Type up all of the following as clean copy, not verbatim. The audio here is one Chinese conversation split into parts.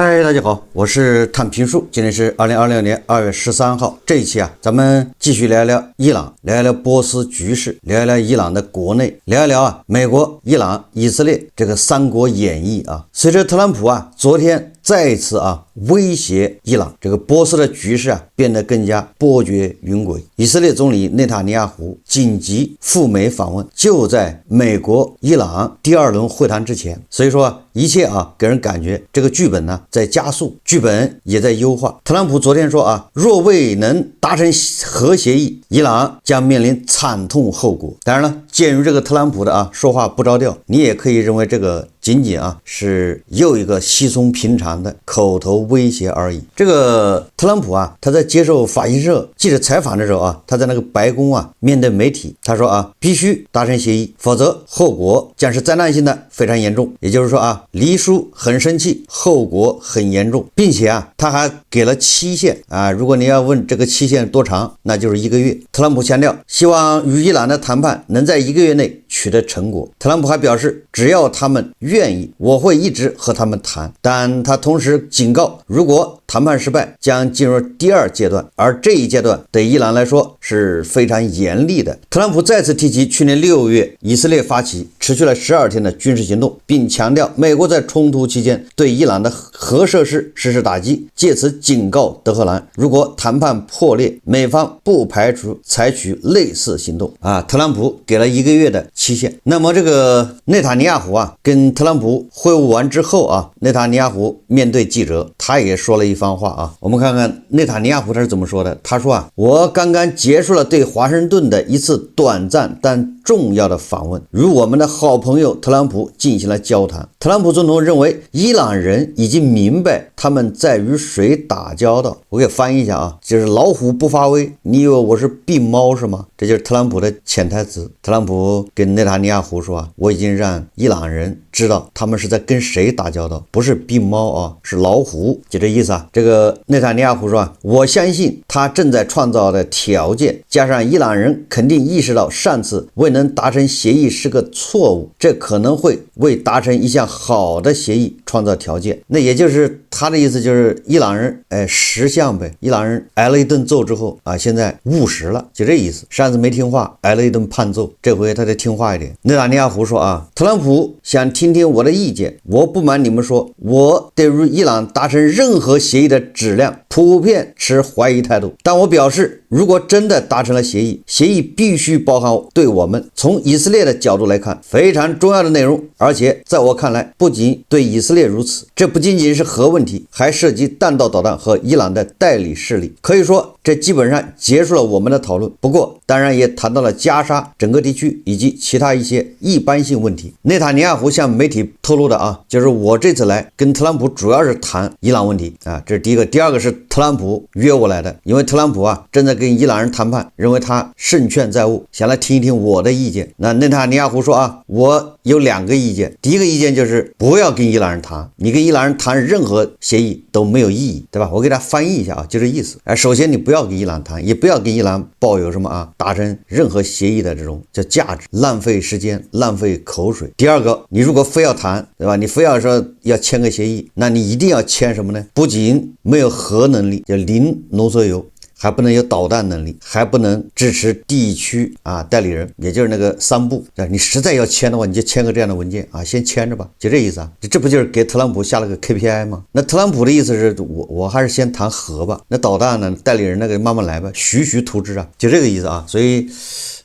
嗨，大家好，我是探评述，今天是2026年2月13号。这一期咱们继续聊一聊伊朗，聊一聊波斯局势，聊一聊伊朗的国内，聊一聊美国、伊朗、以色列这个三国演义啊。随着特朗普昨天再一次威胁伊朗，这个波斯的局势变得更加波谲云诡。以色列总理内塔尼亚胡紧急赴美访问，就在美国、伊朗第二轮会谈之前，所以说一切给人感觉这个剧本在加速，剧本也在优化。特朗普昨天说若未能达成核协议，伊朗将面临惨痛后果。当然了，鉴于这个特朗普的说话不着调，你也可以认为这个仅仅是又一个稀松平常的口头威胁而已。这个特朗普他在接受法新社记者采访的时候他在那个白宫面对媒体，他说必须达成协议，否则后果将是灾难性的，非常严重。也就是说黎叔很生气，后果很严重，并且他还给了期限如果你要问这个期限多长，那就是1个月。特朗普强调希望与伊朗的谈判能在1个月内取得成果。特朗普还表示，只要他们愿意，我会一直和他们谈。但他同时警告，如果谈判失败，将进入第二阶段，而这一阶段对伊朗来说是非常严厉的。特朗普再次提及去年6月以色列发起持续了12天的军事行动，并强调美国在冲突期间对伊朗的核设施实施打击，借此警告德黑兰，如果谈判破裂，美方不排除采取类似行动特朗普给了1个月的期限。那么这个内塔尼亚胡跟特朗普会晤完之后内塔尼亚胡面对记者，他也说了一番话我们看看内塔尼亚胡他是怎么说的。他说我刚刚结束了对华盛顿的一次短暂但重要的访问，与我们的好朋友特朗普进行了交谈。特朗普总统认为伊朗人已经明白他们在与谁打交道。我给翻译一下就是老虎不发威，你以为我是病猫是吗？这就是特朗普的潜台词。特朗普跟内塔尼亚胡说我已经让伊朗人知道他们是在跟谁打交道，不是病猫是老虎，就这意思这个内塔尼亚胡说我相信他正在创造的条件，加上伊朗人肯定意识到上次未能达成协议是个错误，这可能会为达成一项好的协议创造条件。那也就是他的意思，就是伊朗人识相呗，伊朗人挨了一顿揍之后现在务实了，就这意思。上次没听话，挨了一顿胖揍，这回他得听话一点。内塔尼亚胡说特朗普想听听我的意见，我不瞒你们说，我对于伊朗达成任何协议的质量普遍持怀疑态度，但我表示，如果真的达成了协议，协议必须包含对我们从以色列的角度来看非常重要的内容，而且在我看来，不仅对以色列如此，这不仅仅是核问题，还涉及弹道导弹和伊朗的代理势力。可以说这基本上结束了我们的讨论，不过当然也谈到了加沙整个地区以及其他一些一般性问题。内塔尼亚胡向媒体透露的就是我这次来跟特朗普主要是谈伊朗问题这是第一个。第二个是特朗普约我来的，因为特朗普正在跟伊朗人谈判，认为他胜券在握，想来听一听我的意见。那内塔尼亚胡说我有2个意见。第一个意见就是不要跟伊朗人谈，你跟伊朗人谈任何协议都没有意义，对吧？我给他翻译一下就这意思。首先你不要跟伊朗谈，也不要跟伊朗抱有什么达成任何协议的这种叫价值，浪费时间，浪费口水。第二个，你如果非要谈，对吧？你非要说要签个协议，那你一定要签什么呢？不仅没有核能力，叫零浓缩铀，还不能有导弹能力，还不能支持地区代理人，也就是那个3部。你实在要签的话，你就签个这样的文件先签着吧，就这意思这不就是给特朗普下了个 KPI 吗？那特朗普的意思是我还是先谈核吧，那导弹呢，代理人那个慢慢来吧，徐徐图之就这个意思所以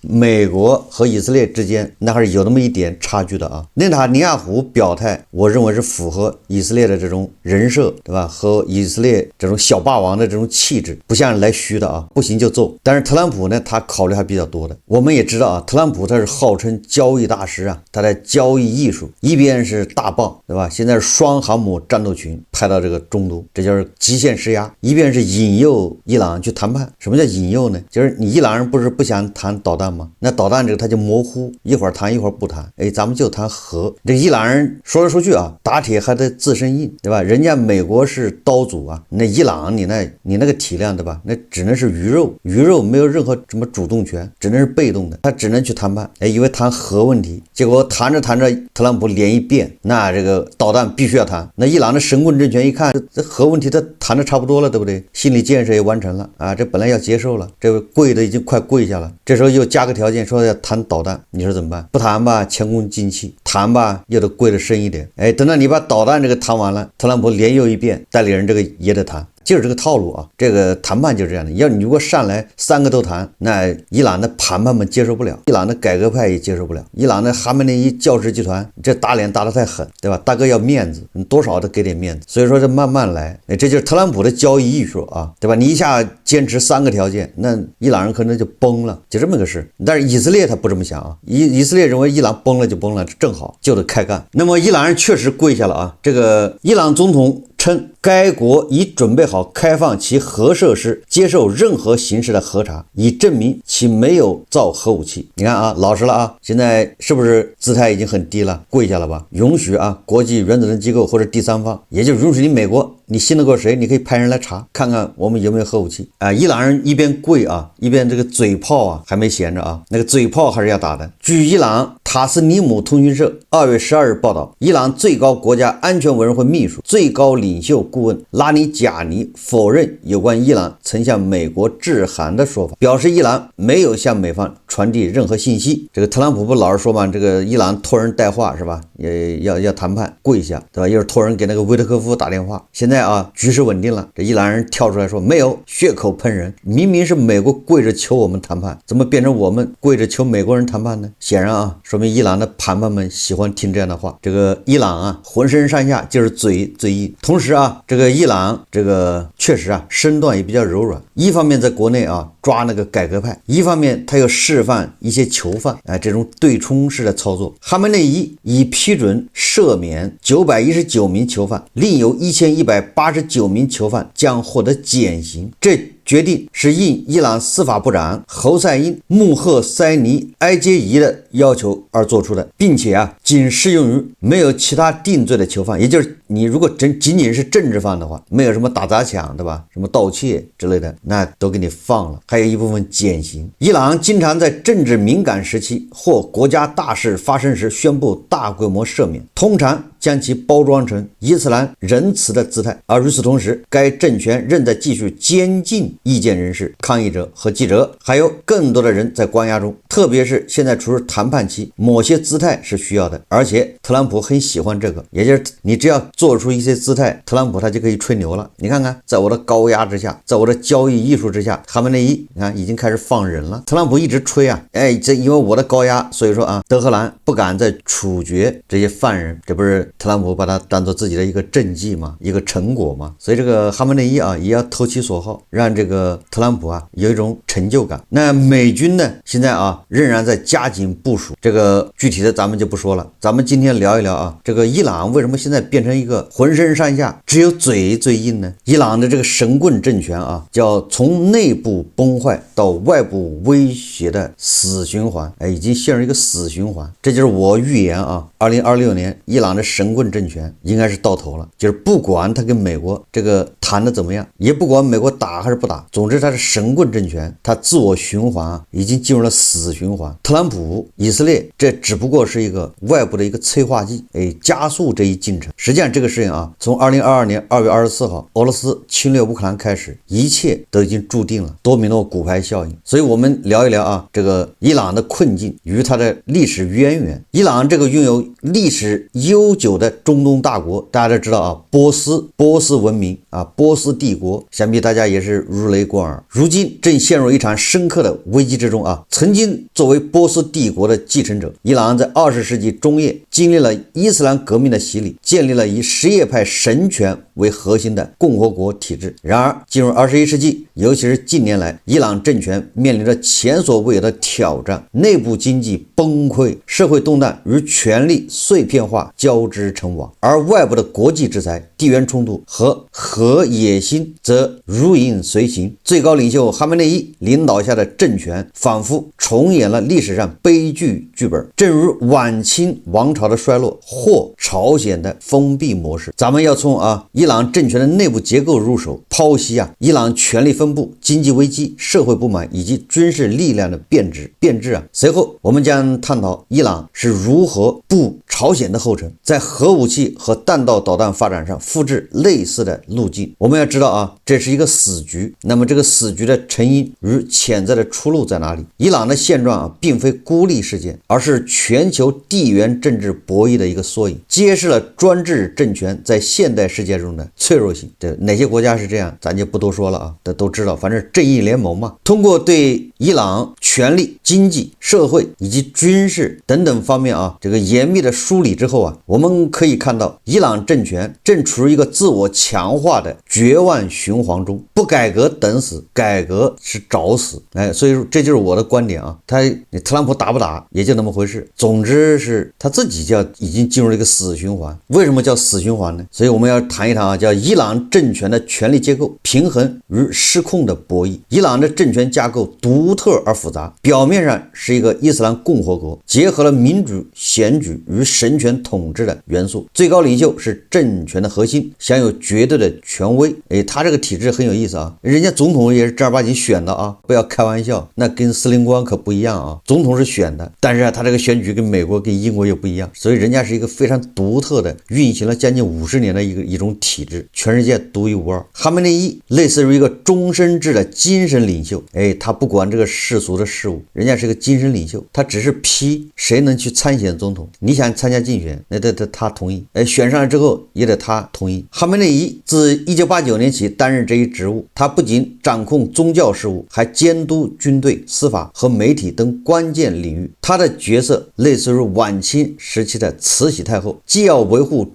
美国和以色列之间那还是有那么一点差距的内塔尼亚胡表态，我认为是符合以色列的这种人设，对吧？和以色列这种小霸王的这种气质，不像来虚的不行就揍。但是特朗普呢，他考虑还比较多的。我们也知道特朗普他是号称交易大师他的交易艺术，一边是大棒，对吧？现在是双航母战斗群派到这个中东，这就是极限施压；一边是引诱伊朗去谈判。什么叫引诱呢？就是你伊朗人不是不想谈导弹吗？那导弹这个他就模糊，一会儿谈一会儿不谈，咱们就谈核。这伊朗人说来说去打铁还得自身硬，对吧？人家美国是刀俎那伊朗你那个体量，对吧？那只能是鱼肉，鱼肉没有任何什么主动权，只能是被动的，他只能去谈判，以为谈核问题，结果谈着谈着，特朗普脸一变，那这个导弹必须要谈。那伊朗的神棍政权一看，这核问题他谈的差不多了，对不对？心理建设也完成了啊，这本来要接受了，这个跪的已经快跪下了，这时候又加个条件，说要谈导弹，你说怎么办？不谈吧，前功尽弃；谈吧，又得跪得深一点。等到你把导弹这个谈完了，特朗普脸又一变，代理人这个也得谈。就是这个套路啊，这个谈判就是这样的。要你如果上来三个都谈，那伊朗的谈判们接受不了，伊朗的改革派也接受不了，伊朗的哈梅内伊教士集团这打脸打得太狠，对吧？大哥要面子，你多少得给点面子。所以说这慢慢来，这就是特朗普的交易艺术啊，对吧？你一下坚持三个条件，那伊朗人可能就崩了，就这么个事。但是以色列他不这么想啊，以色列认为伊朗崩了就崩了，正好就得开干。那么伊朗人确实跪下了啊，这个伊朗总统称该国已准备好开放其核设施接受任何形式的核查，以证明其没有造核武器。你看啊，老实了啊，现在是不是姿态已经很低了？跪下了吧？允许啊，国际原子能机构或者第三方，也就允许你美国，你信得过谁？你可以派人来查，看看我们有没有核武器啊！伊朗人一边跪啊，一边这个嘴炮啊还没闲着啊，那个嘴炮还是要打的。据伊朗塔斯尼姆通讯社2月12日报道，伊朗最高国家安全委员会秘书、最高领袖顾问拉尼贾尼否认有关伊朗曾向美国致函的说法，表示伊朗没有向美方传递任何信息。这个特朗普不老是说嘛，这个伊朗托人带话是吧？也要谈判，跪下，对吧？又是托人给那个维特科夫打电话。现在啊，局势稳定了，这伊朗人跳出来说没有，血口喷人，明明是美国跪着求我们谈判，怎么变成我们跪着求美国人谈判呢？显然啊，说明伊朗的谈判们喜欢听这样的话。这个伊朗啊，浑身上下就是嘴硬。同时啊，这个伊朗这个确实啊，身段也比较柔软。一方面在国内啊抓那个改革派，一方面他又释放一些囚犯，这种对冲式的操作。哈梅内伊已批准赦免919名囚犯，另有1189名囚犯将获得减刑。这决定是应伊朗司法部长侯赛因·穆赫塞尼埃杰伊的要求而做出的，并且啊，仅适用于没有其他定罪的囚犯，也就是你如果仅仅是政治犯的话，没有什么打砸抢，对吧？什么盗窃之类的，那都给你放了，还有一部分减刑。伊朗经常在政治敏感时期或国家大事发生时宣布大规模赦免，通常将其包装成伊斯兰仁慈的姿态，而与此同时，该政权仍在继续监禁意见人士、抗议者和记者，还有更多的人在关押中。特别是现在处于谈判期，某些姿态是需要的，而且特朗普很喜欢这个，也就是你只要做出一些姿态，特朗普他就可以吹牛了。你看看，在我的高压之下，在我的交易艺术之下，哈梅内伊你看已经开始放人了。特朗普一直吹啊，这因为我的高压，所以说啊，德黑兰不敢再处决这些犯人，这不是特朗普把它当做自己的一个政绩吗？一个成果吗？所以这个哈梅内伊啊，也要投其所好，让这个特朗普啊有一种成就感。那美军呢，现在啊仍然在加紧部署，这个具体的咱们就不说了。咱们今天聊一聊啊，这个伊朗为什么现在变成一个浑身上下只有嘴最硬呢？伊朗的这个神棍政权啊，叫从内部崩坏到外部威胁的死循环，已经陷入一个死循环。这就是我预言啊，2026年伊朗的神棍政权应该是到头了，就是不管他跟美国这个谈的怎么样，也不管美国打还是不打，总之他是神棍政权，他自我循环啊，已经进入了死循环。特朗普、以色列这只不过是一个外部的一个催化剂，加速这一进程。实际上这个事情啊，从2022年2月24号俄罗斯侵略乌克兰开始，一切都已经注定了，多米诺骨牌效应。所以我们聊一聊啊，这个伊朗的困境与它的历史渊源。伊朗这个拥有历史悠久的中东大国，大家都知道啊，波斯文明啊，波斯帝国，想必大家也是如雷贯耳。如今正陷入一场深刻的危机之中啊。曾经作为波斯帝国的继承者，伊朗在20世纪中叶经历了伊斯兰革命的洗礼，建立了以什叶派神权为核心的共和国体制。然而进入21世纪，尤其是近年来，伊朗政权面临着前所未有的挑战，内部经济崩溃，社会动荡与权力碎片化交织成网，而外部的国际制裁、地缘冲突和核何野心则如影随形。最高领袖哈梅内伊领导下的政权仿佛重演了历史上悲剧剧本，正如晚清王朝的衰落或朝鲜的封闭模式。咱们要从伊朗政权的内部结构入手，剖析伊朗权力分布、经济危机、社会不满以及军事力量的变质。随后我们将探讨伊朗是如何步朝鲜的后尘，在核武器和弹道导弹发展上复制类似的路径。我们要知道这是一个死局。那么这个死局的成因与潜在的出路在哪里？伊朗的现状并非孤立事件，而是全球地缘政治博弈的一个缩影，揭示了专制政权在现代世界中的脆弱性。哪些国家是这样，咱就不多说了都知道，反正正义联盟嘛。通过对伊朗权力、经济、社会以及军事等等方面这个严密的梳理之后我们可以看到伊朗政权正处于一个自我强化的绝望循环中，不改革等死，改革是找死。所以说这就是我的观点特朗普打不打也就那么回事，总之是他自己已经进入了一个死循环。为什么叫死循环呢？所以我们要谈一谈叫伊朗政权的权力结构平衡与失控的博弈。伊朗的政权架构独特而复杂，表面上是一个伊斯兰共和国，结合了民主选举与神权统治的元素，最高领袖是政权的核心，享有绝对的权威。他这个体制很有意思人家总统也是正儿八经选的不要开玩笑，那跟司令官可不一样总统是选的，但是他这个选举跟美国跟英国又不一样，所以人家是一个非常独特的运行了将近50年的一种体制，全世界独一无二。哈梅内伊类似于一个终身制的精神领袖，他不管这个世俗的事物，人家是个精神领袖，他只是批谁能去参选总统，你想参加竞选那得他同意，选上了之后也得他同意。哈梅内伊自1989年起担任这一职务，他不仅掌控宗教事务，还监督军队、司法和媒体等关键领域。他的角色类似于晚清时期的慈禧太后，既要维护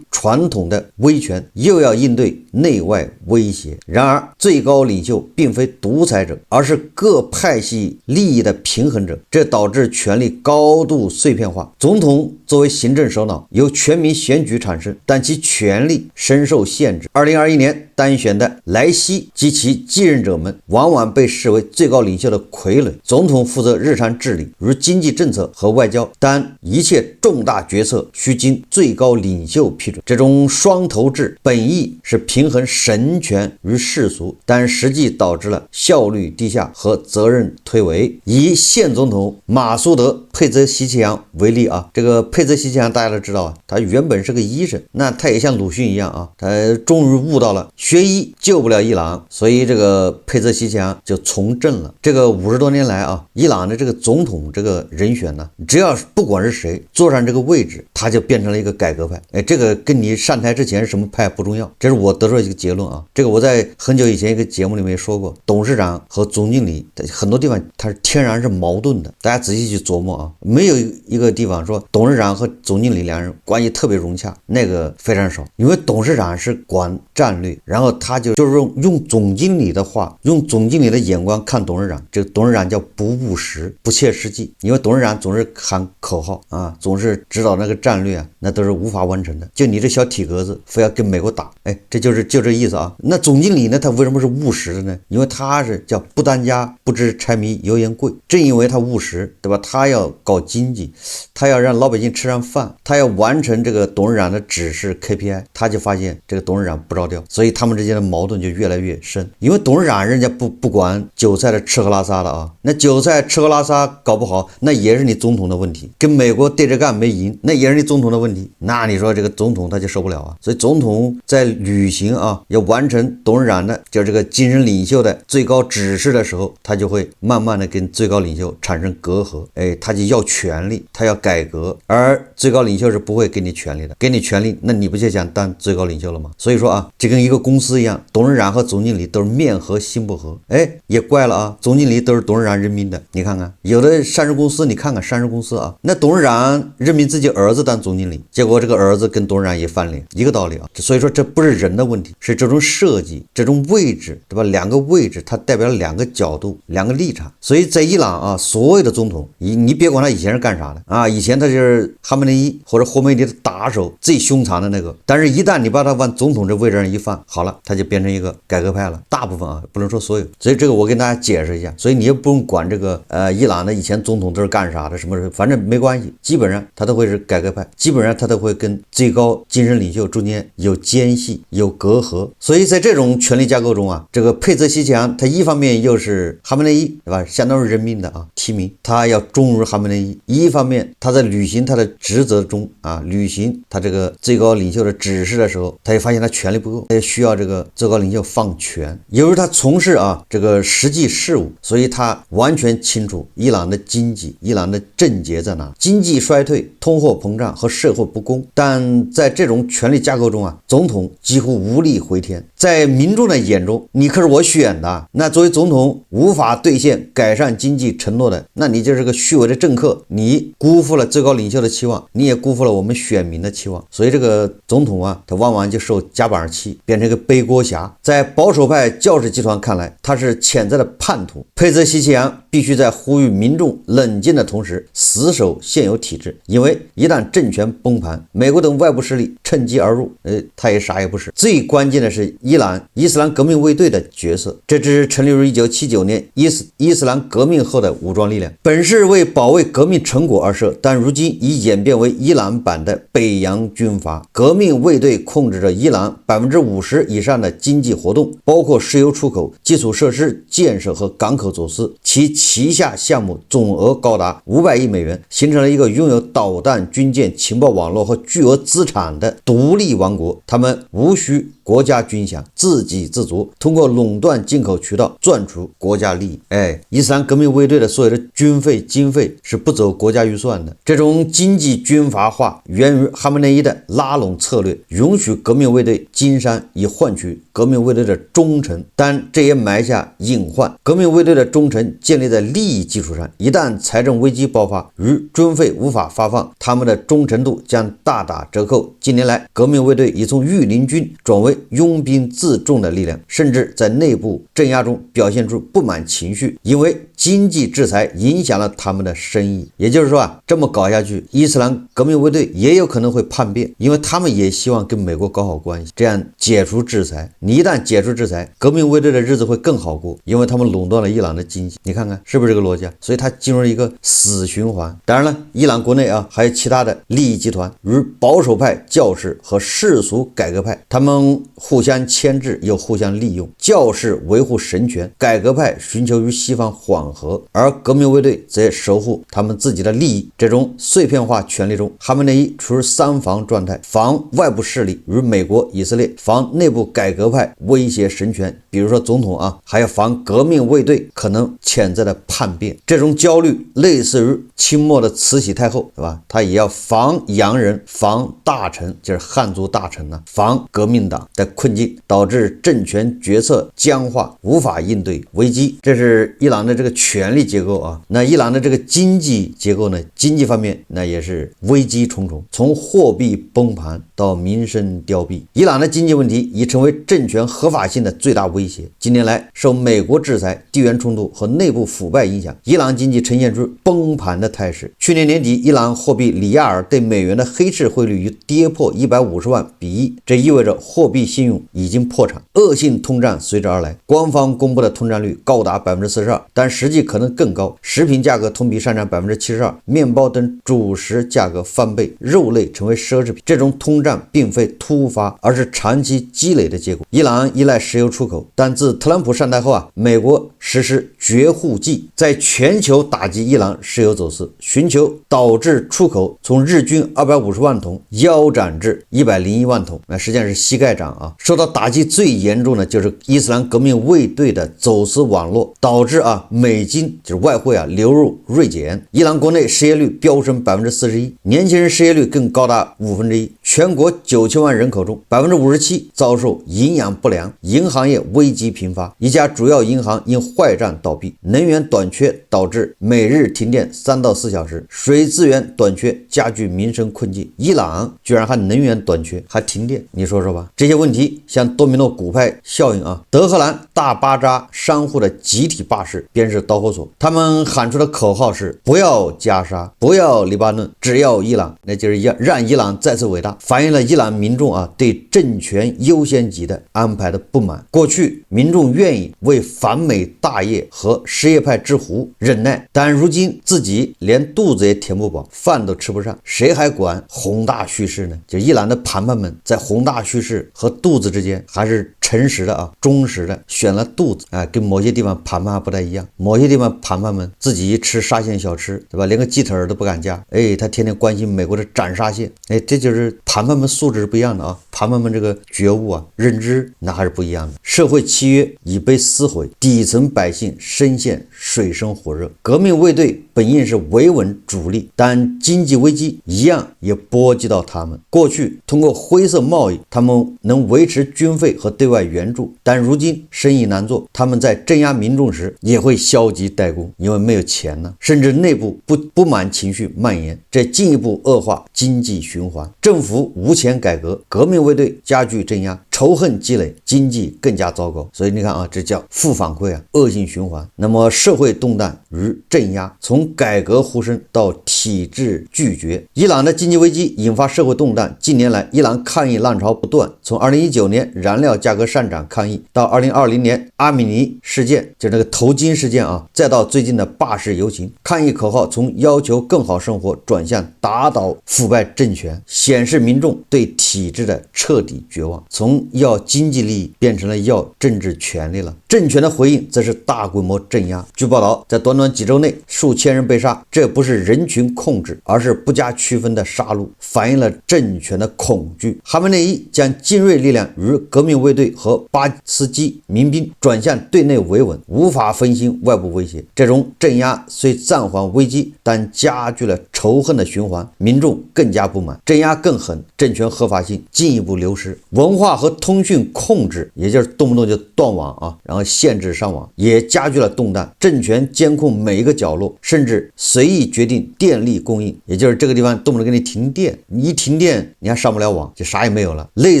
传统的威权，又要应对内外威胁。然而最高领袖并非独裁者，而是各派系利益的平衡者，这导致权力高度碎片化。总统作为行政首脑，由全民选举产生，但其权力深受限制。2021年当选的莱西及其继任者们往往被视为最高领袖的傀儡，总统负责日常治理，如经济政策和外交，但一切重大决策需经最高领袖批准。这种双头制本意是平衡神权与世俗，但实际导致了效率低下和责任推诿。以现总统马苏德佩泽希奇扬为例这个佩泽希奇扬大家都知道他原本是个医生，那他也像鲁迅一样他终于悟到了学医救不了伊朗，所以这个佩泽希奇扬就从政了。这个50多年来伊朗的这个总统这个人选呢，只要不管是谁坐上这个位置，他就变成了一个改革派。这个跟你上台之前是什么派不重要，这是我得出的一个结论这个我在很久以前一个节目里面说过，董事长和总经理很多地方他是天然是矛盾的，大家仔细去琢磨没有一个地方说董事长和总经理两人关系特别融洽，那个非常少。因为董事长是管战略，然后他就是用总经理的话，用总经理的眼光看董事长，这个董事长叫不务实、不切实际。因为董事长总是喊口号总是指导那个战略那都是无法完成的。就你这小体格子非要跟美国打，就这意思那总经理呢，他为什么是务实的呢？因为他是叫不当家不知柴米油盐贵，正因为他务实，对吧？他要搞经济，他要让老百姓吃上饭，他要完成这个董事长的指示 KPI， 他就发现这个董事长不着调，所以他们之间的矛盾就越来越深。因为董事长人家不管韭菜的吃喝拉撒的那韭菜吃喝拉撒搞不好，那也是你总统的问题。跟美国对着干没赢，那也是你总统的问题。那你说这个总统他就受不了所以总统在履行要完成董事长的就这个精神领袖的最高指示的时候，他就会慢慢的跟最高领袖产生隔阂。他就要权力，他要改革，而最高领袖是不会给你权力的。给你权力，那你不就想当最高领袖了吗？所以说就跟一个公司一样，董事长和总经理都是面和心不和。也怪了总经理都是董事长任命的。你看看有的上市公司，你看看上市公司那董事长任命自己儿子当总经理，结果这个儿子跟董事长也翻脸，一个道理所以说这不是人的问题，是这种设计，这种位置，对吧？两个位置它代表了两个角度，两个立场。所以在伊朗所有的总统，你别管他以前是干啥的以前他就是哈梅内伊或者霍梅尼的打手，最凶残的那个，但是一旦你把他往总统这位置上一犯，好了，他就变成一个改革派了。大部分啊，不能说所有。所以这个我跟大家解释一下。所以你也不用管这个伊朗的以前总统都是干啥的，什么反正没关系，基本上他都会是改革派，基本上他都会跟最高精神领袖中间有间隙、有隔阂。所以在这种权力架构中啊，这个佩泽西奇扬他一方面又是哈梅内伊，对吧？相当于人民的啊提名，他要忠于哈梅内伊；一方面他在履行他的职责中啊，履行他这个最高领袖的指示的时候，他也发现他权力不够，他也需要这个最高领袖放权。由于他从事这个实际事务，所以他完全清楚伊朗的经济、伊朗的症结在哪，经济衰退、通货膨胀和社会不公。但在这种权力架构中啊，总统几乎无力回天。在民众的眼中，你可是我选的，那作为总统无法兑现改善经济承诺的，那你就是个虚伪的政客，你辜负了最高领袖的期望，你也辜负了我们选民的期望。所以这个总统啊，他往往就受夹板气，变成一个背锅侠。在保守派教士集团看来，他是潜在的叛徒。佩泽西奇扬必须在呼吁民众冷静的同时死守现有体制，因为一旦政权崩盘，美国等外部势力趁机而入，他也啥也不是。最关键的是伊朗伊斯兰革命卫队的角色，这支成立于1979年伊斯兰革命后的武装力量，本是为保卫革命成果而设，但如今已演变为伊朗版的北洋军阀。革命卫队控制着伊朗50%以上的经济活动，包括石油出口、基础设施建设和港口走私，其旗下项目总额高达500亿美元，形成了一个拥有导弹、军舰、情报网络和巨额资产的独立王国。他们无需国家军饷，自给自足，通过垄断进口渠道赚取国家利益。伊斯兰革命卫队的所有的军费经费是不走国家预算的。这种经济军阀化源于哈梅内伊的拉拢策略，允许革命卫队经商以换取革命卫队的忠诚，但这也埋下隐患。革命卫队的忠诚建立在利益基础上，一旦财政危机爆发，与军费无法发放，他们的忠诚度将大打折扣。近年来，革命卫队已从御林军转为拥兵自重的力量，甚至在内部镇压中表现出不满情绪，因为经济制裁影响了他们的生意。也就是说这么搞下去，伊斯兰革命卫队也有可能会叛变，因为他们也希望跟美国搞好关系，这样解除制裁。你一旦解除制裁，革命卫队的日子会更好过，因为他们垄断了伊朗的经济。你看看是不是这个逻辑？所以它进入了一个死循环。当然了，伊朗国内还有其他的利益集团，如保守派教士和世俗改革派，他们互相牵制又互相利用。教士维护神权，改革派寻求与西方缓和，而革命卫队则守护他们自己的利益。这种碎片化权力中，哈梅内伊处于三防状态：防外部势力如美国、以色列；防内部改革派威胁神权，比如说总统还要防革命卫队可能潜在的叛变。这种焦虑类似于清末的慈禧太后，对吧？他也要防洋人，防大臣，就是汉族大臣防革命党的困境，导致政权决策僵化，无法应对危机。这是伊朗的这个权力结构那伊朗的这个经济结构呢？经济方面那也是危机重重，从货币崩盘到民生凋敝。伊朗的经济问题已成为政权合法性的最大威胁。近年来，受美国制裁、地缘冲突和内部腐败影响，伊朗经济呈现出崩盘的态势。去年年底，伊朗货币里亚尔对美元的黑市汇率已跌破150万比1，这意味着货币信用已经破产，恶性通胀随之而来。官方公布的通胀率高达42%，但实际可能更高。食品价格同比上涨72%，面包等主食价格翻倍，肉类成为奢侈品。这种通胀并非突发，而是长期积累的结果。伊朗依赖石油出口，但自特朗普上台后美国实施绝户计，在全球打击伊朗石油走私，寻求导致出口从日均250万桶腰斩至101万桶，那实际上是膝盖涨受到打击最严重的就是伊斯兰革命卫队的走私网络，导致美金就是外汇流入锐减。伊朗国内失业率飙升41%，年轻人失业率更高达1/5。全国9000万人口中，57%遭受营养不良，银行业危机频发。一家主要银行因坏账倒闭，能源短缺导致每日停电3到4小时，水资源短缺加剧民生困境。伊朗居然还能源短缺，还停电，你说说吧？这些问题像多米诺骨牌效应啊！德黑兰大巴扎商户的集体罢市便是导火索，他们喊出的口号是不要加沙，不要黎巴嫩，只要伊朗，那就是让伊朗再次伟大，反映了伊朗民众对政权优先级的安排的不满。过去民众愿意为反美大业和什叶派之狐忍耐，但如今自己连肚子也填不饱，饭都吃不上，谁还管宏大叙事呢？就伊朗的谈判们在宏大叙事和肚子之间还是诚实的忠实的选了肚子跟某些地方谈判还不太一样。某些地方谈判们自己吃沙县小吃，对吧？连个鸡腿都不敢加，他天天关心美国的斩沙县，这就是谈判们素质是不一样的谈判们这个觉悟认知那还是不一样的。社会契约已被撕毁，底层百姓深陷水深火热。革命卫队本应是维稳主力，但经济危机一样也波及到他们。过去通过灰色贸易，他们能维持军费和对外援助，但如今生意难做，他们在镇压民众时也会消极怠工，因为没有钱呢，甚至内部不满情绪蔓延，这进一步恶化经济循环。政府无钱改革，革命卫队加剧镇压，仇恨积累，经济更加糟糕。所以你看这叫负反馈恶性循环。那么社会动荡与镇压，从改革呼声到体制拒绝。伊朗的经济危机引发社会动荡，近年来伊朗抗议浪潮不断，从2019年燃料价格上涨抗议，到2020年阿米尼事件，就那个头巾事件再到最近的罢市游行，抗议口号从要求更好生活转向打倒腐败政权，显示民众对体制的彻底绝望，从要经济利益变成了要政治权利了。政权的回应则是大规模镇压。据报道，在短短几周内数千人被杀，这不是人群控制，而是不加区分的杀戮，反映了政权的恐惧。哈梅内伊将精锐力量与革命卫队和巴斯基民兵转向对内维稳，无法分心外部威胁。这种镇压虽暂缓危机，但加剧了仇恨的循环，民众更加不满，镇压更狠，政权合法性进一步流失。文化和通讯控制，也就是动不动就断网然后限制上网，也加剧了动荡。政权监控每一个角落，甚至随意决定电力供应，也就是这个地方动不动给你停电，你一停电你还上不了网，就啥也没有了。类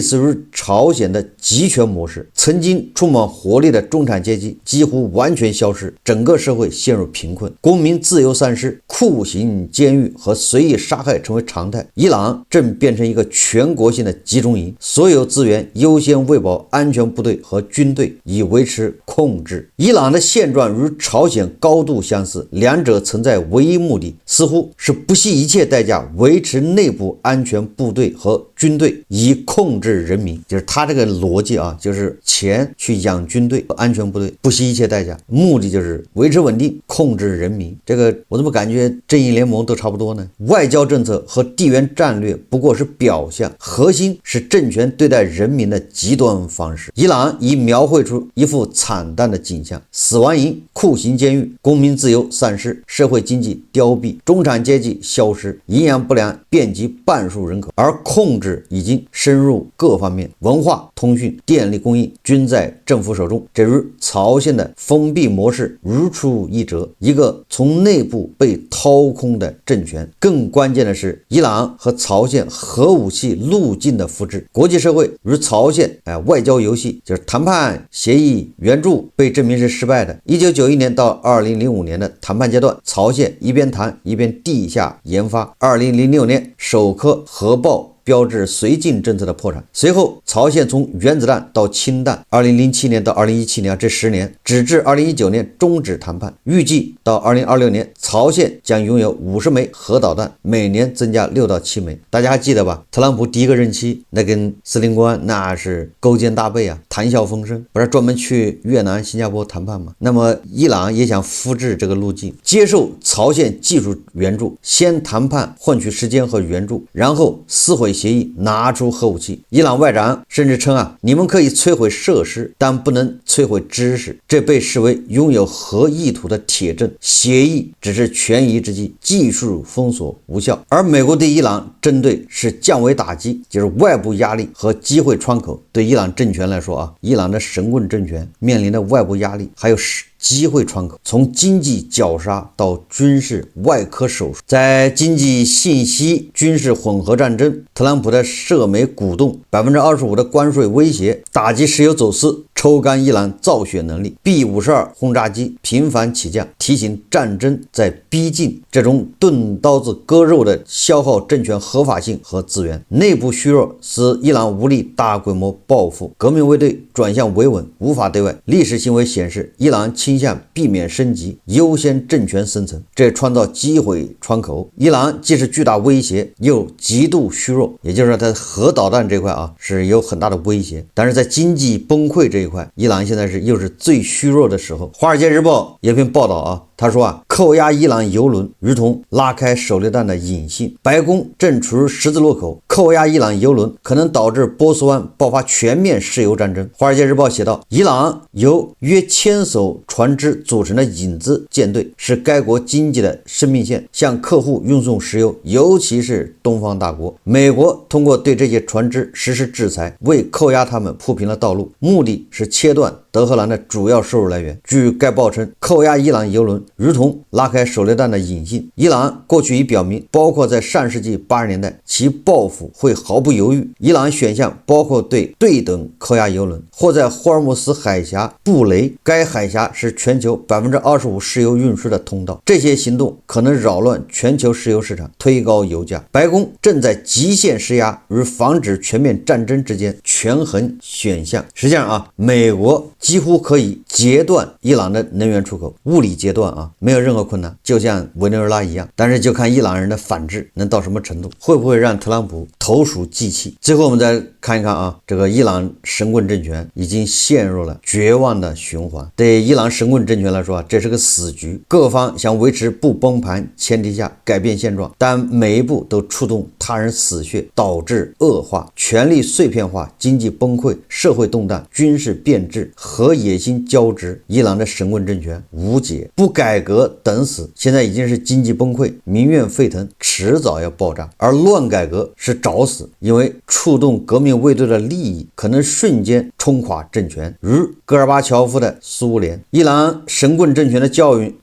似于朝鲜的集权模式，曾经充满活力的中产阶级几乎完全消失，整个社会陷入贫困，公民自由丧失，酷刑监狱和随意杀害成为常态。伊朗正变成一个全国性的集中营，所有资源优先喂饱安全部队和军队，以维持控制。伊朗的现状与朝鲜高度相似，两者存在唯一目的，似乎是不惜一切代价维持内部安全部队和军队，以控制人民。就是他这个逻辑就是钱去养军队和安全部队，不惜一切代价，目的就是维持稳定，控制人民。这个我怎么感觉正义联盟都差不多呢？外交政策和地缘战略不过是表象，核心是政权对待人民的极端方式。伊朗已描绘出一幅惨淡的景象：死亡营、酷刑监狱，公民自由丧失，社会经济凋敝，中产阶级消失，营养不良遍及半数人口，而控制已经深入各方面，文化、通讯、电力供应均在政府手中。这与朝鲜的封闭模式如出一辙，一个从内部被掏空的政权。更关键的是，伊朗和朝鲜核武器路径的复制，国际社会与朝鲜外交游戏，就是谈判、协议、援助被证明是失败的。1991年到2005年的谈判阶段，朝鲜一边谈一边地下研发。2006年首颗核爆标志绥靖政策的破产。随后朝鲜从原子弹到氢弹，2007年到2017年这10年，直至2019年终止谈判。预计到2026年，朝鲜将拥有50枚核导弹，每年增加6到7枚。大家还记得吧？特朗普第一个任期那跟司令官那是勾肩搭背谈笑风生，不是专门去越南、新加坡谈判吗？那么伊朗也想复制这个路径，接受朝鲜技术援助，先谈判换取时间和援助，然后撕毁协议，拿出核武器。伊朗外长甚至称你们可以摧毁设施，但不能摧毁知识，这被视为拥有核意图的铁证。协议只是权宜之计，技术封锁无效。而美国对伊朗针对是降维打击，就是外部压力和机会窗口。对伊朗政权来说伊朗的神棍政权面临的外部压力还有机会窗口，从经济绞杀到军事外科手术，在经济、信息、军事混合战争，特朗普的涉美鼓动，25%的关税威胁，打击石油走私，抽干伊朗造血能力 ，B-52轰炸机频繁起降，提醒战争在逼近。这种钝刀子割肉的消耗政权合法性和资源，内部虚弱使伊朗无力大规模报复，革命卫队转向维稳，无法对外。历史行为显示，伊朗倾向避免升级，优先政权生成，这创造机会窗口。伊朗既是巨大威胁，又极度虚弱，也就是说，它核导弹这块是有很大的威胁，但是在经济崩溃这一块，伊朗现在又是最虚弱的时候。华尔街日报有篇报道他说扣押伊朗油轮如同拉开手榴弹的引信，白宫正处于十字路口，扣押伊朗油轮可能导致波斯湾爆发全面石油战争。华尔街日报写道，伊朗由约1000艘船只组成的影子舰队是该国经济的生命线，向客户运送石油，尤其是东方大国。美国通过对这些船只实施制裁，为扣押他们铺平了道路，目的是切断德黑兰的主要收入来源。据该报称，扣押伊朗油轮如同拉开手榴弹的引信。伊朗过去已表明，包括在上世纪80年代，其报复会毫不犹豫。伊朗选项包括对等扣押油轮，或在霍尔木斯海峡布雷，该海峡是全球25%石油运输的通道。这些行动可能扰乱全球石油市场，推高油价。白宫正在极限施压与防止全面战争之间权衡选项。实际上美国几乎可以截断伊朗的能源出口，物理截断没有任何困难，就像委内瑞拉一样。但是就看伊朗人的反制能到什么程度，会不会让特朗普投鼠忌器。最后我们再看一看这个伊朗神棍政权已经陷入了绝望的循环。对伊朗神棍政权来说这是个死局，各方想维持不崩盘前提下改变现状，但每一步都触动他人死穴，导致恶化，权力碎片化，经济崩溃，社会动荡，军事变质，和野心交织。伊朗的神棍政权无解，不改革等死，现在已经是经济崩溃，民怨沸腾，迟早要爆炸。而乱改革是找死，因为触动革命卫队的利益，可能瞬间冲垮政权，如戈尔巴乔夫的苏联。伊朗神棍政权的教训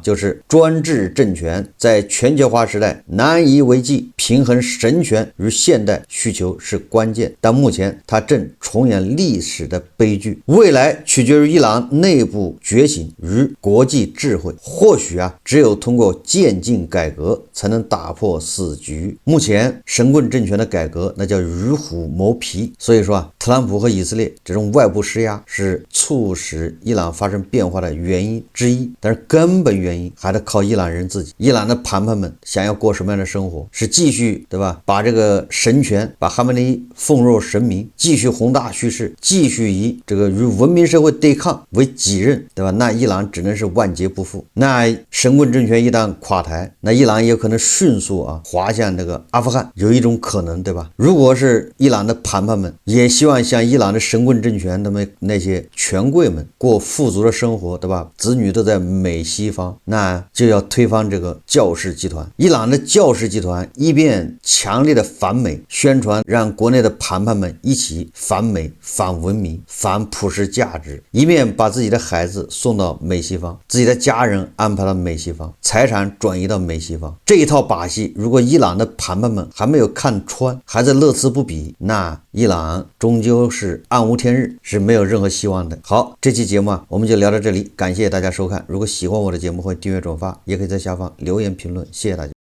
就是专制政权在全球化时代难以为继，平衡神权与现代需求是关键，但目前它正重演历史的悲剧。未来取决于伊朗内部觉醒与国际智慧，或许只有通过渐进改革才能打破死局。目前神棍政权的改革那叫与虎谋皮，所以说特朗普和以色列这种外部施压是促使伊朗发生变化的原因之一，但是根本原因还得靠伊朗人自己。伊朗的盘盘们想要过什么样的生活，是继续把这个神权，把哈梅内伊奉若神明，继续宏大叙事，继续以这个与文明社会对抗为己任，那伊朗只能是万劫不复。那神棍政权一旦垮台，那伊朗也有可能迅速滑向这个阿富汗，有一种可能，如果是伊朗的盘盘们也希望像伊朗的神棍政权那些权贵们过富足的生活，子女都在美西方，那就要推翻这个教士集团。伊朗的教士集团一边强烈的反美宣传，让国内的盘盘们一起反美、反文明、反普世价值，一面把自己的孩子送到美西方，自己的家人安排到美西方，财产转移到美西方。这一套把戏，如果伊朗的盘盘们还没有看穿，还在乐此不疲，那伊朗终究是暗无天日，是没有任何希望的。好，这期节目我们就聊到这里，感谢大家收看。如果喜欢我的节目，欢迎订阅转发，也可以在下方留言评论，谢谢大家。